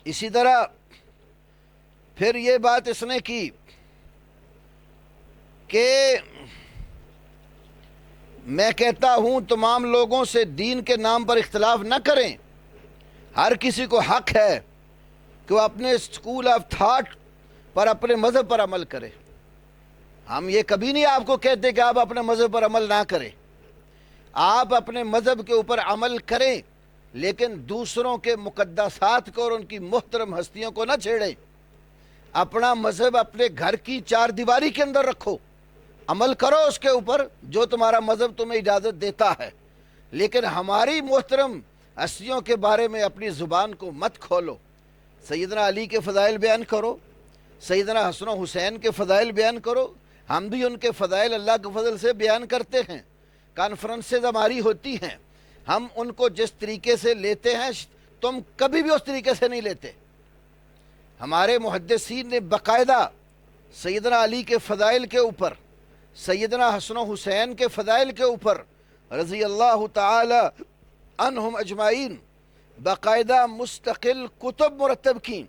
اسی طرح پھر یہ بات اس نے کی کہ میں کہتا ہوں تمام لوگوں سے دین کے نام پر اختلاف نہ کریں، ہر کسی کو حق ہے کہ وہ اپنے اسکول آف تھاٹ پر اپنے مذہب پر عمل کرے۔ ہم یہ کبھی نہیں آپ کو کہتے کہ آپ اپنے مذہب پر عمل نہ کریں، آپ اپنے مذہب کے اوپر عمل کریں، لیکن دوسروں کے مقدسات کو اور ان کی محترم ہستیوں کو نہ چھیڑیں۔ اپنا مذہب اپنے گھر کی چار دیواری کے اندر رکھو، عمل کرو اس کے اوپر جو تمہارا مذہب تمہیں اجازت دیتا ہے، لیکن ہماری محترم ہستیوں کے بارے میں اپنی زبان کو مت کھولو۔ سیدنا علی کے فضائل بیان کرو، سیدنا حسن و حسین کے فضائل بیان کرو، ہم بھی ان کے فضائل اللہ کے فضل سے بیان کرتے ہیں، کانفرنسز ہماری ہوتی ہیں، ہم ان کو جس طریقے سے لیتے ہیں تم کبھی بھی اس طریقے سے نہیں لیتے۔ ہمارے محدثین نے باقاعدہ سیدنا علی کے فضائل کے اوپر، سیدنا حسن و حسین کے فضائل کے اوپر رضی اللہ تعالی عنہم اجمعین باقاعدہ مستقل کتب مرتب کی۔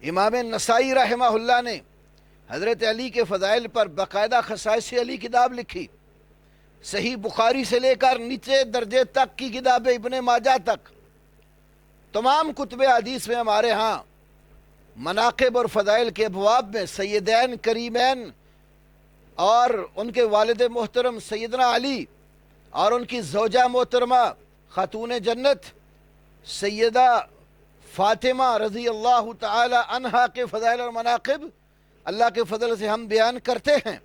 امام نسائی رحمہ اللہ نے حضرت علی کے فضائل پر باقاعدہ خصائص علی کتاب لکھی، صحیح بخاری سے لے کر نیچے درجے تک کی کتاب ابن ماجہ تک، تمام کتب حدیث میں ہمارے ہاں مناقب اور فضائل کے ابواب میں سیدین کریمین اور ان کے والد محترم سیدنا علی اور ان کی زوجہ محترمہ خاتون جنت سیدہ فاطمہ رضی اللہ تعالی عنہا کے فضائل اور مناقب اللہ کے فضل سے ہم بیان کرتے ہیں۔